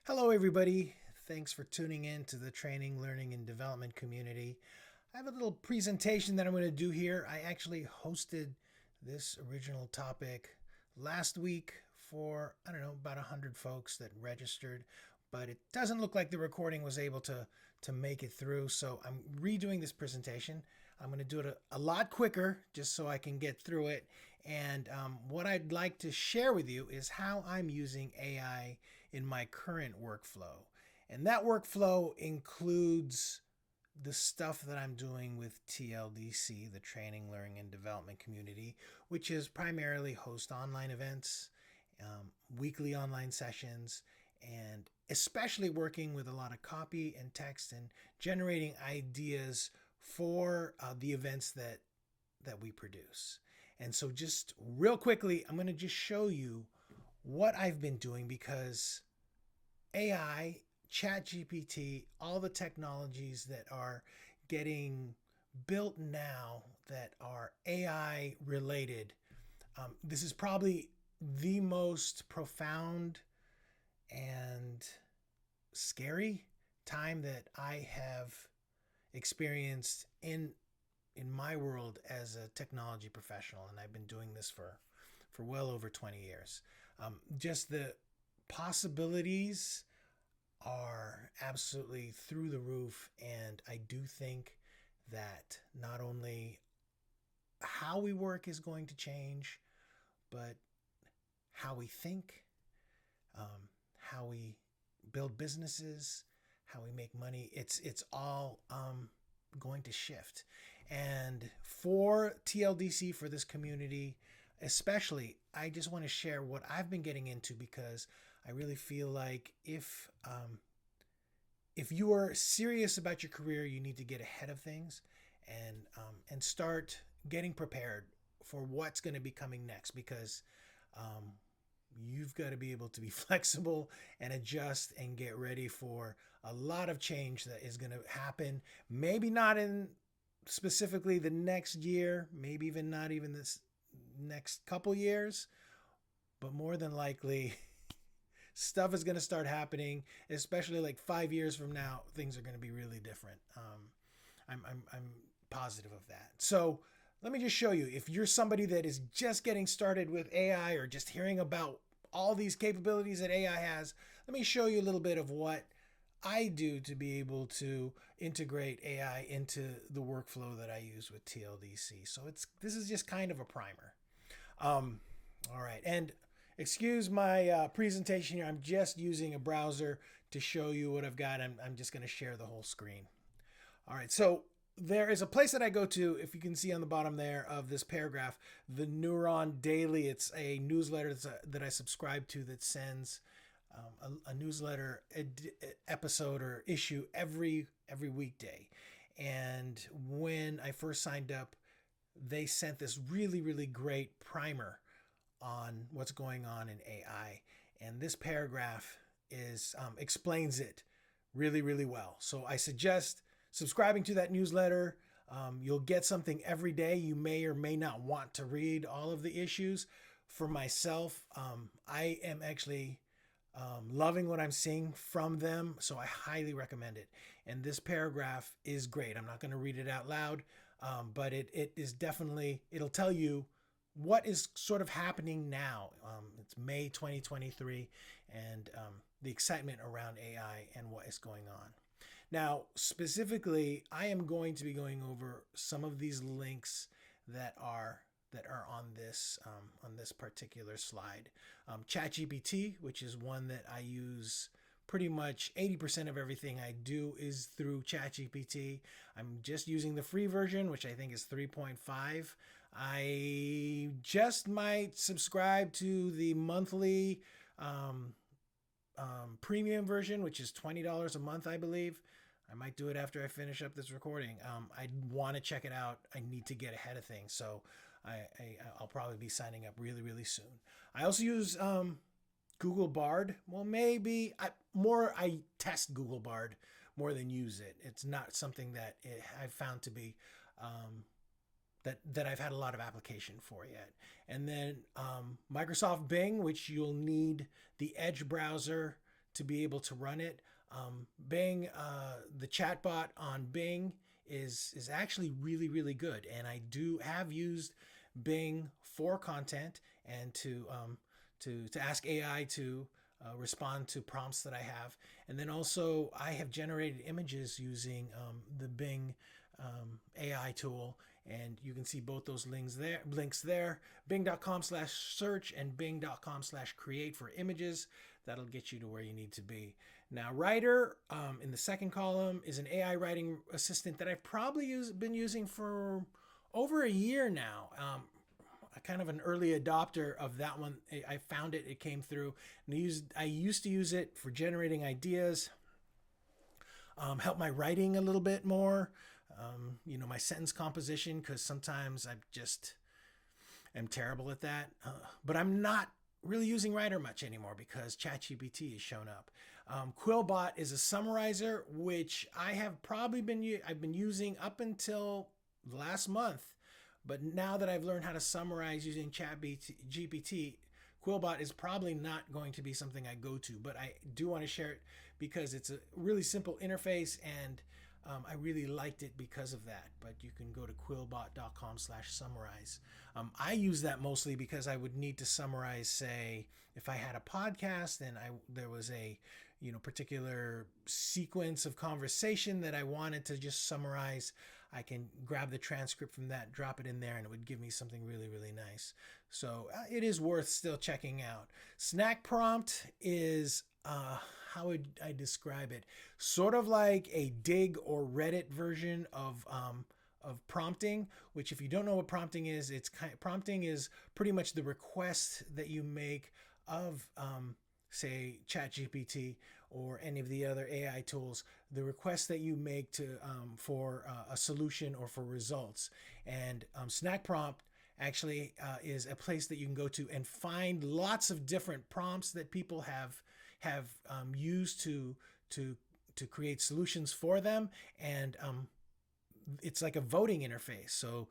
Hello, everybody. Thanks for tuning in to the training, learning, and development community. I have a little presentation that I'm going to do here. I actually hosted this original topic last week for, I don't know, about 100 folks that registered, but it doesn't look like the recording was able to make it through. So I'm redoing this presentation. I'm going to do it a lot quicker just so I can get through it. And what I'd like to share with you is how I'm using AI in my current workflow. And that workflow includes the stuff that I'm doing with TLDC, the Training, Learning, and Development Community, which is primarily host online events, weekly online sessions, and especially working with a lot of copy and text and generating ideas for the events that we produce. And so just real quickly, I'm going to just show you what I've been doing because AI, ChatGPT, all the technologies that are getting built now that are AI related, this is probably the most profound and scary time that I have experienced in my world as a technology professional, and I've been doing this for well over 20 years. Just the possibilities are absolutely through the roof, and I do think that not only how we work is going to change, but how we think, how we build businesses, how we make money. It's all going to shift. And for TLDC, for this community, especially, I just want to share what I've been getting into because I really feel like if you are serious about your career, you need to get ahead of things and start getting prepared for what's going to be coming next because um, you've got to be able to be flexible and adjust and get ready for a lot of change that is going to happen. Maybe not in specifically the next year, maybe even not even this next couple years, but more than likely stuff is going to start happening, especially like 5 years from now. Things are going to be really different. I'm positive of that. So let me just show you. If you're somebody that is just getting started with AI or just hearing about all these capabilities that AI has, let me show you a little bit of what I do to be able to integrate AI into the workflow that I use with TLDC. So this is just kind of a primer. All right, and excuse my presentation here. I'm just using a browser to show you what I've got. I'm just going to share the whole screen. All right, so there is a place that I go to, if you can see on the bottom there of this paragraph, the Neuron Daily. It's a newsletter that I subscribe to that sends a newsletter episode or issue every weekday. And when I first signed up, they sent this really great primer on what's going on in AI, and this paragraph is explains it really well. So I suggest subscribing to that newsletter. You'll get something every day. You may or may not want to read all of the issues. For myself, I am actually loving what I'm seeing from them, so I highly recommend it. And this paragraph is great. I'm not going to read it out loud, but it is definitely, it'll tell you what is sort of happening now. It's May 2023, and the excitement around AI and what is going on. Now, specifically, I am going to be going over some of these links that are on this particular slide. ChatGPT, which is one that I use pretty much 80% of everything I do is through ChatGPT. I'm just using the free version, which I think is 3.5. I just might subscribe to the monthly premium version, which is $20 a month, I believe. I might do it after I finish up this recording. I want to check it out. I need to get ahead of things, so I'll probably be signing up really soon. I also use Google Bard. Well, maybe I test Google Bard more than use it. It's not something that I've found to be that I've had a lot of application for yet. And then Microsoft Bing, which you'll need the Edge browser to be able to run it. Bing, the chatbot on Bing is actually really, really good, and I do have used Bing for content and to ask AI to respond to prompts that I have. And then also I have generated images using the Bing AI tool. And you can see both those links there, bing.com/search and bing.com/create for images. That'll get you to where you need to be. Now, Writer, in the second column, is an AI writing assistant that I've probably been using for over a year now. Kind of an early adopter of that one. I found it, it came through. And I used to use it for generating ideas, help my writing a little bit more, my sentence composition, because sometimes I just am terrible at that. But I'm not really using Writer much anymore because ChatGPT has shown up. Quillbot is a summarizer, which I have probably I've been using up until last month. But now that I've learned how to summarize using ChatGPT, Quillbot is probably not going to be something I go to, but I do want to share it because it's a really simple interface, and I really liked it because of that. But you can go to quillbot.com/summarize. I use that mostly because I would need to summarize, say, if I had a podcast and there was a particular sequence of conversation that I wanted to just summarize. I can grab the transcript from that, drop it in there, and it would give me something really, really nice. So it is worth still checking out. Snack Prompt is, how would I describe it? Sort of like a Dig or Reddit version of prompting, which if you don't know what prompting is, prompting is pretty much the request that you make of say ChatGPT or any of the other AI tools, the request that you make to for a solution or for results. And Snack Prompt actually is a place that you can go to and find lots of different prompts that people have used to create solutions for them. And it's like a voting interface. So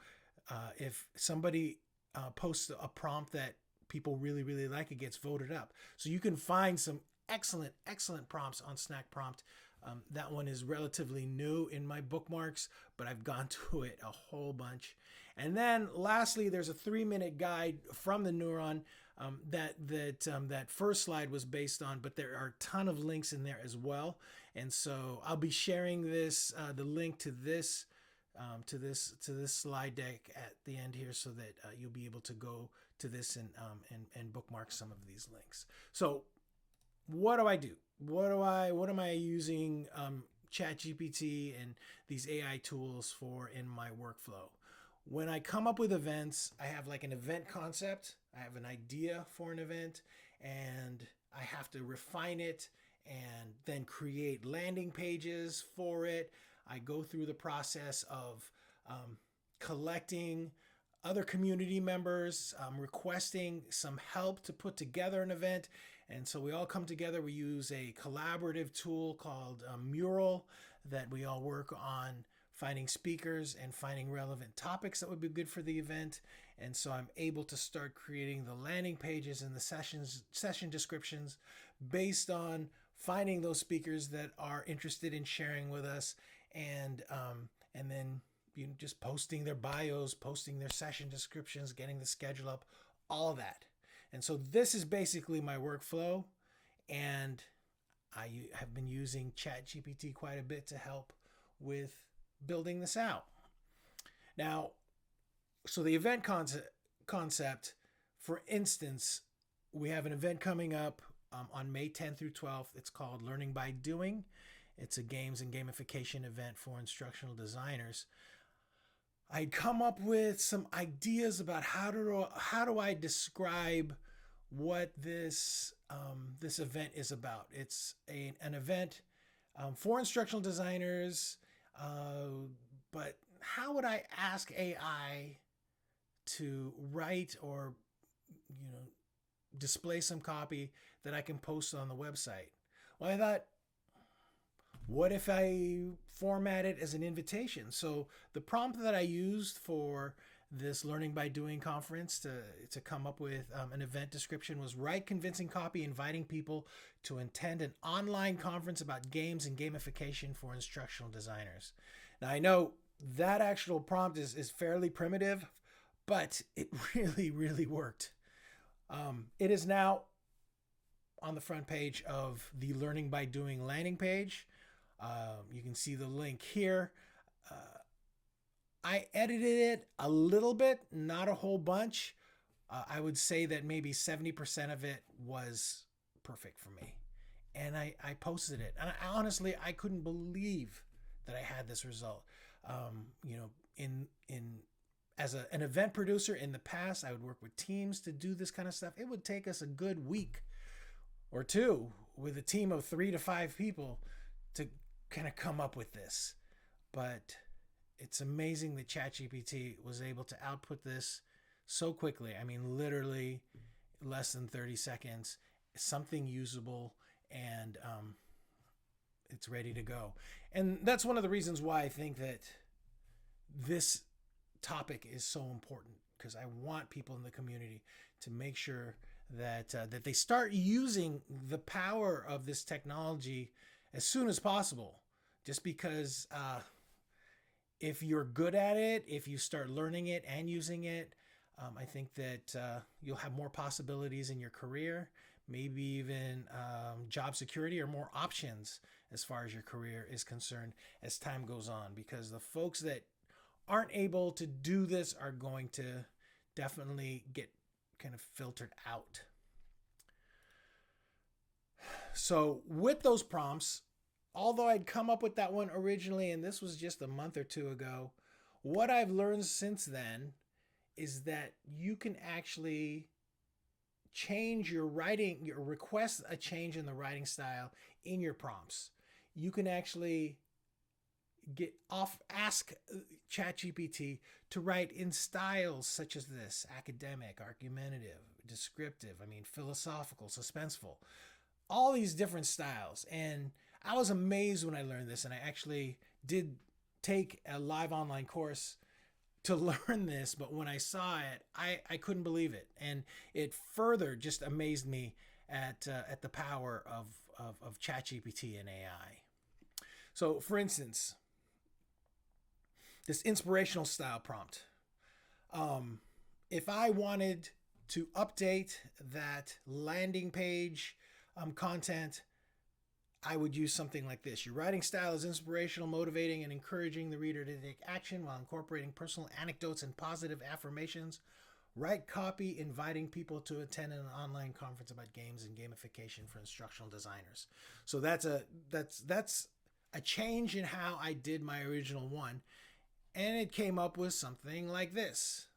if somebody posts a prompt that people really, really like, it gets voted up. So you can find some excellent prompts on Snack Prompt. That one is relatively new in my bookmarks, but I've gone to it a whole bunch. And then lastly, there's a 3-minute guide from the Neuron that first slide was based on, but there are a ton of links in there as well. And so I'll be sharing this, the link to this slide deck at the end here, so that you'll be able to go to this and bookmark some of these links. So what do I do? What am I using ChatGPT and these AI tools for in my workflow? When I come up with events, I have like an event concept. I have an idea for an event, and I have to refine it and then create landing pages for it. I go through the process of collecting other community members, requesting some help to put together an event. And so we all come together. We use a collaborative tool called Mural that we all work on finding speakers and finding relevant topics that would be good for the event. And so I'm able to start creating the landing pages and the session descriptions based on finding those speakers that are interested in sharing with us, and then just posting their bios, posting their session descriptions, getting the schedule up, all of that. And so this is basically my workflow, and I have been using ChatGPT quite a bit to help with building this out. Now, so the event concept, for instance, we have an event coming up on May 10th through 12th. It's called Learning by Doing. It's a games and gamification event for instructional designers. I'd come up with some ideas about how do I describe what this event is about. It's an event for instructional designers, but how would I ask AI to write or display some copy that I can post on the website? Well, I thought, what if I format it as an invitation? So the prompt that I used for this learning by doing conference to come up with an event description was write convincing copy inviting people to attend an online conference about games and gamification for instructional designers. Now I know that actual prompt is fairly primitive, but it really, really worked. It is now on the front page of the Learning by Doing landing page. You can see the link here. I edited it a little bit, not a whole bunch. I would say that maybe 70% of it was perfect for me. And I posted it. And honestly, I couldn't believe that I had this result. In as an event producer in the past, I would work with teams to do this kind of stuff. It would take us a good week or two with a team of 3 to 5 people to kind of come up with this. But it's amazing that ChatGPT was able to output this so quickly. I mean, literally less than 30 seconds, something usable, and it's ready to go. And that's one of the reasons why I think that this topic is so important, because I want people in the community to make sure that that they start using the power of this technology as soon as possible. Just because if you're good at it, if you start learning it and using it, I think that you'll have more possibilities in your career, maybe even job security or more options as far as your career is concerned as time goes on, because the folks that aren't able to do this are going to definitely get kind of filtered out. So with those prompts, although I'd come up with that one originally, and this was just a month or two ago, what I've learned since then is that you can actually change your writing, your request a change in the writing style in your prompts. You can actually ask ChatGPT to write in styles such as this: academic, argumentative, descriptive, philosophical, suspenseful, all these different styles. And I was amazed when I learned this, and I actually did take a live online course to learn this, but when I saw it, I couldn't believe it. And it further just amazed me at the power of ChatGPT and AI. So for instance, this inspirational style prompt. If I wanted to update that landing page content, I would use something like this. Your writing style is inspirational, motivating, and encouraging the reader to take action while incorporating personal anecdotes and positive affirmations. Write copy inviting people to attend an online conference about games and gamification for instructional designers. So that's a change in how I did my original one. And it came up with something like this.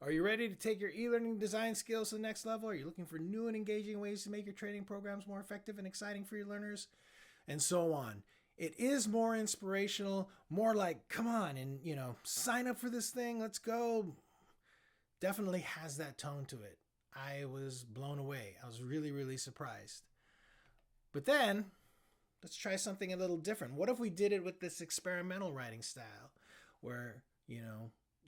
Are you ready to take your e-learning design skills to the next level? Are you looking for new and engaging ways to make your training programs more effective and exciting for your learners? And so on. It is more inspirational, more like, come on and, sign up for this thing. Let's go. Definitely has that tone to it. I was blown away. I was really, really surprised. But then let's try something a little different. What if we did it with this experimental writing style, where,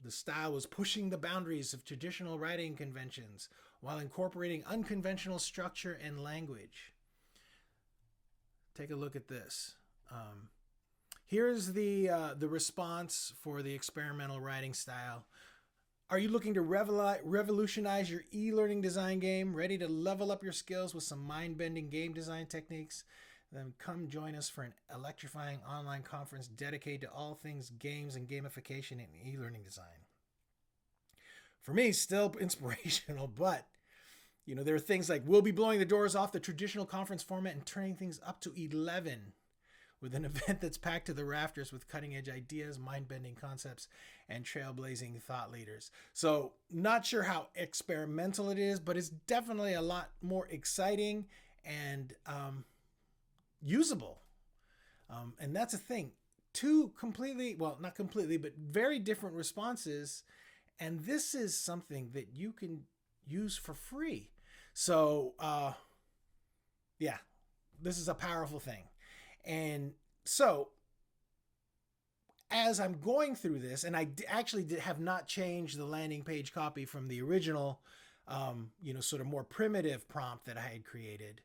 the style was pushing the boundaries of traditional writing conventions while incorporating unconventional structure and language? Take a look at this. Here's the response for the experimental writing style. Are you looking to revolutionize your e-learning design game? Ready to level up your skills with some mind-bending game design techniques? Then come join us for an electrifying online conference dedicated to all things games and gamification and e-learning design. For me, still inspirational, but there are things like, we'll be blowing the doors off the traditional conference format and turning things up to 11 with an event that's packed to the rafters with cutting-edge ideas, mind-bending concepts, and trailblazing thought leaders. So not sure how experimental it is, but it's definitely a lot more exciting and usable. And that's a thing. Two completely, well, not completely, but very different responses. And this is something that you can use for free. So, this is a powerful thing. And so as I'm going through this, and actually have not changed the landing page copy from the original, sort of more primitive prompt that I had created,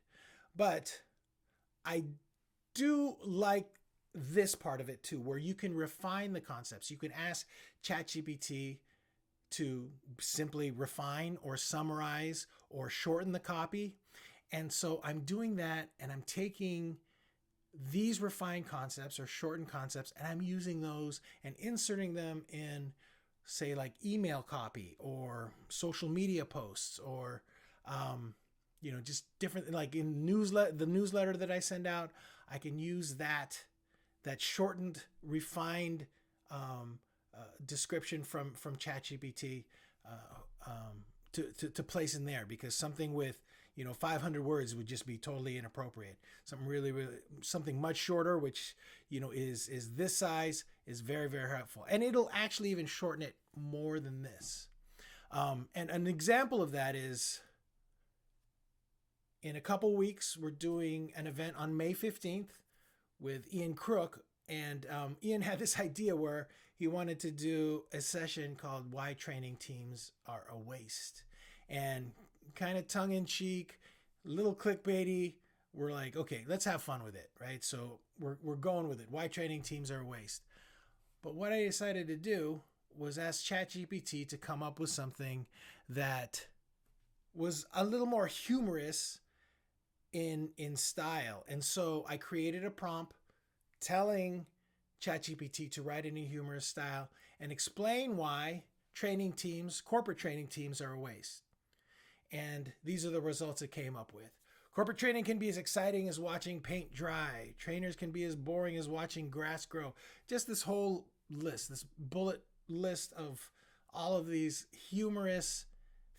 but I do like this part of it too, where you can refine the concepts. You can ask ChatGPT to simply refine or summarize or shorten the copy. And so I'm doing that, and I'm taking these refined concepts or shortened concepts, and I'm using those and inserting them in, say, like email copy or social media posts, or just different, like in the newsletter that I send out. I can use that shortened, refined description from ChatGPT to place in there, because something with 500 words would just be totally inappropriate. Something really, really, something much shorter, which is this size, is very, very helpful, and it'll actually even shorten it more than this. And an example of that is, in a couple weeks, we're doing an event on May 15th with Ian Crook, and Ian had this idea where he wanted to do a session called "Why Training Teams Are a Waste," and kind of tongue-in-cheek, a little clickbaity. We're like, okay, let's have fun with it, right? So we're going with it. Why training teams are a waste. But what I decided to do was ask ChatGPT to come up with something that was a little more humorous in style. And so I created a prompt telling ChatGPT to write in a humorous style and explain why corporate training teams are a waste. And these are the results it came up with. Corporate training can be as exciting as watching paint dry. Trainers can be as boring as watching grass grow. Just this whole list, this bullet list of all of these humorous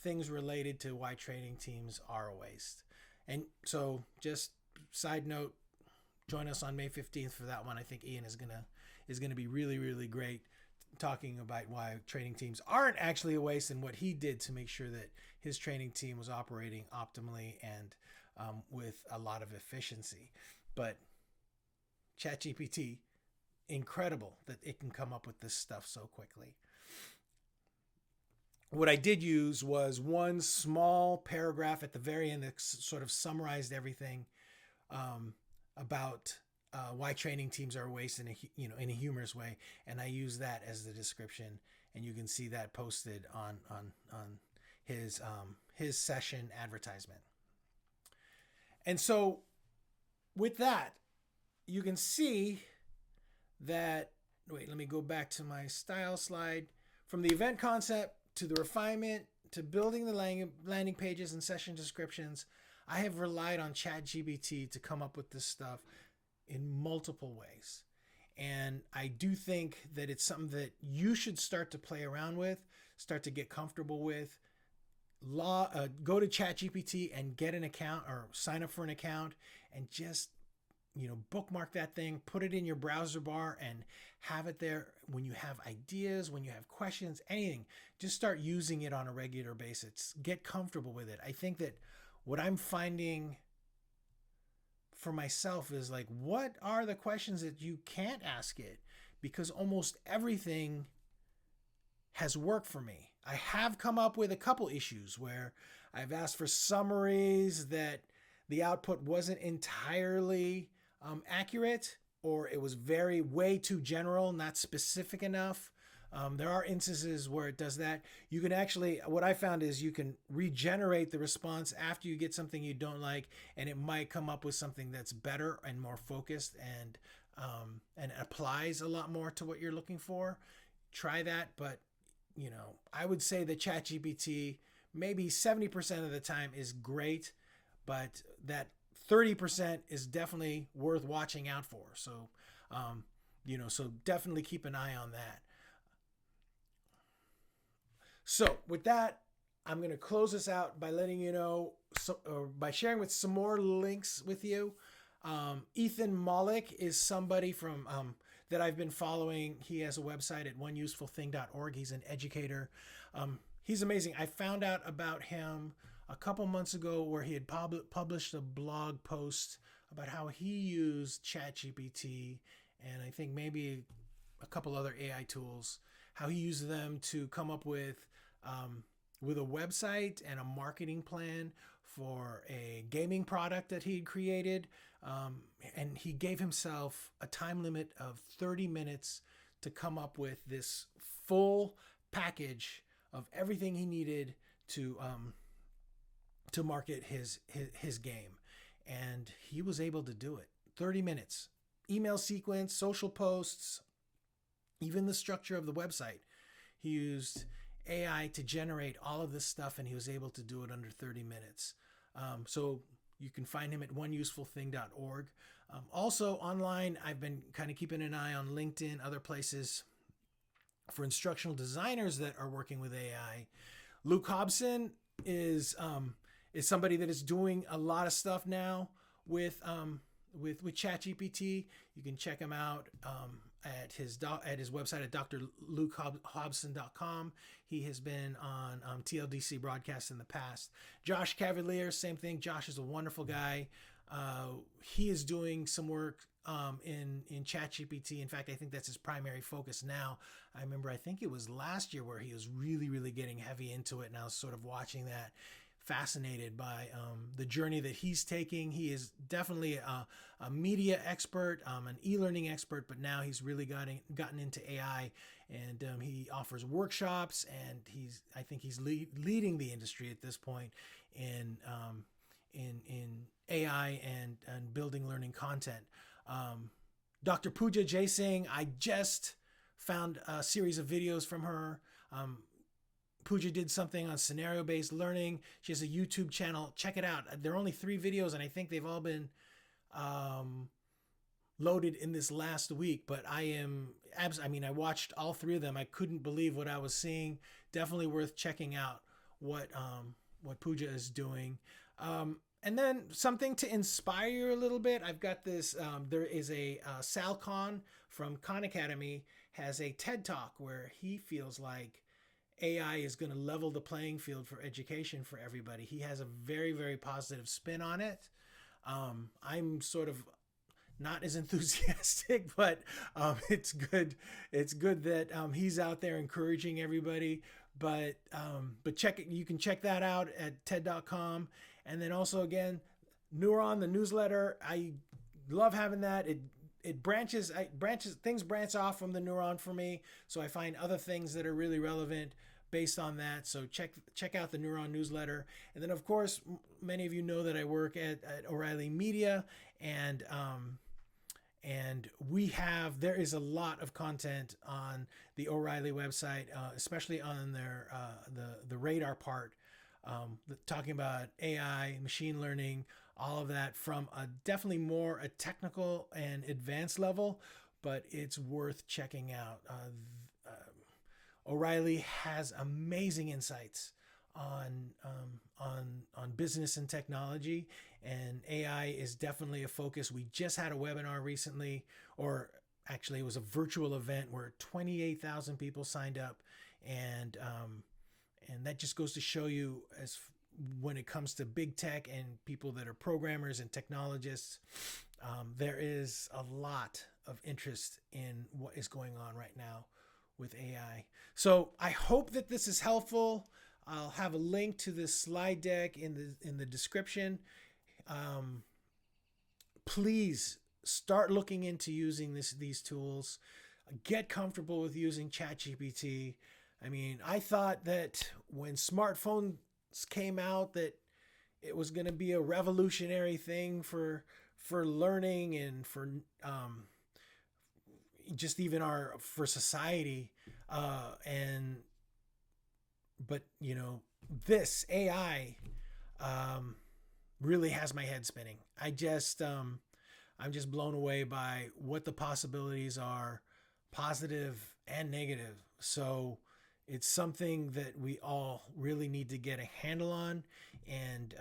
things related to why training teams are a waste. And so, just side note, join us on May 15th for that one. I think Ian is gonna be really, really great, talking about why training teams aren't actually a waste and what he did to make sure that his training team was operating optimally and with a lot of efficiency. But ChatGPT, incredible that it can come up with this stuff so quickly. What I did use was one small paragraph at the very end that sort of summarized everything about why training teams are a waste in a humorous way, and I use that as the description, and you can see that posted on his session advertisement. And so with that, you can see that, wait, let me go back to my style slide. From the event concept to the refinement to building the landing pages and session descriptions, I have relied on ChatGPT to come up with this stuff in multiple ways. And I do think that it's something that you should start to play around with, start to get comfortable with. Go to ChatGPT and get an account, or sign up for an account, and just bookmark that thing, put it in your browser bar, and have it there when you have ideas, when you have questions, anything. Just start using it on a regular basis. Get comfortable with it. I think that what I'm finding for myself is, like, what are the questions that you can't ask it? Because almost everything has worked for me. I have come up with a couple issues where I've asked for summaries that the output wasn't entirely accurate, or it was way too general, not specific enough. There are instances where it does that. You can actually, what I found is you can regenerate the response after you get something you don't like, and it might come up with something that's better and more focused and applies a lot more to what you're looking for. Try that, but I would say that ChatGPT maybe 70% of the time is great, but that 30% is definitely worth watching out for. So, so definitely keep an eye on that. So with that, I'm going to close this out by letting you know, or by sharing with some more links with you. Ethan Mollick is somebody from that I've been following. He has a website at oneusefulthing.org. He's an educator. He's amazing. I found out about him a couple months ago, where he had published a blog post about how he used ChatGPT, and I think maybe a couple other AI tools, how he used them to come up with a website and a marketing plan for a gaming product that he had created. And he gave himself a time limit of 30 minutes to come up with this full package of everything he needed to market his game. And he was able to do it. 30 minutes. Email sequence, social posts, even the structure of the website. He used AI to generate all of this stuff, and he was able to do it under 30 minutes. So you can find him at oneusefulthing.org. Also online, I've been kind of keeping an eye on LinkedIn, other places for instructional designers that are working with AI. Luke Hobson is somebody that is doing a lot of stuff now with ChatGPT. You can check him out at his website at drlukehobson.com. He has been on TLDC broadcasts in the past. Josh Cavalier, same thing. Josh is a wonderful guy. He is doing some work in ChatGPT. In fact, I think that's his primary focus now. I think it was last year where he was really, really getting heavy into it, and I was sort of watching that, fascinated by the journey that he's taking. He is definitely a media expert, an e-learning expert, but now he's really gotten into AI, and he offers workshops, and I think he's leading the industry at this point in AI and building learning content. Dr. Pooja Jaising, I just found a series of videos from her. Pooja did something on scenario-based learning. She has a YouTube channel. Check it out. There are only 3 videos, and I think they've all been loaded in this last week. But I watched all 3 of them. I couldn't believe what I was seeing. Definitely worth checking out what Pooja is doing. And then something to inspire you a little bit. I've got this. There is a Sal Khan from Khan Academy has a TED Talk where he feels like AI is going to level the playing field for education for everybody. He has a very, very positive spin on it. I'm sort of not as enthusiastic, but it's good. It's good that he's out there encouraging everybody. But you can check that out at TED.com. And then also again, Neuron, the newsletter. I love having that. It branches, things branch off from the Neuron for me. So I find other things that are really relevant based on that. So check out the Neuron newsletter. And then of course, many of you know that I work at O'Reilly Media, and there is a lot of content on the O'Reilly website, especially on their the radar part, talking about AI, machine learning, all of that from definitely more a technical and advanced level, but it's worth checking out. O'Reilly has amazing insights on business and technology, and AI is definitely a focus. We just had a webinar recently, or actually it was a virtual event where 28,000 people signed up, and that just goes to show you, as when it comes to big tech and people that are programmers and technologists, there is a lot of interest in what is going on right now with AI. So I hope that this is helpful. I'll have a link to this slide deck in the description. Please start looking into using these tools. Get comfortable with using ChatGPT. I thought that when smartphones came out that it was going to be a revolutionary thing for learning and for just even for society, but this AI really has my head spinning. I'm just blown away by what the possibilities are, positive and negative. So it's something that we all really need to get a handle on, and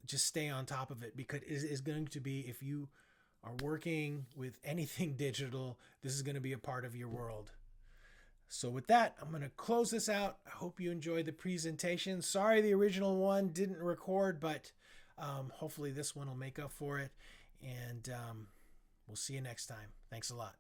just stay on top of it, because it is going to be, if you are working with anything digital, this is going to be a part of your world. So with that, I'm going to close this out. I hope you enjoyed the presentation. Sorry the original one didn't record, but hopefully this one will make up for it. And we'll see you next time. Thanks a lot.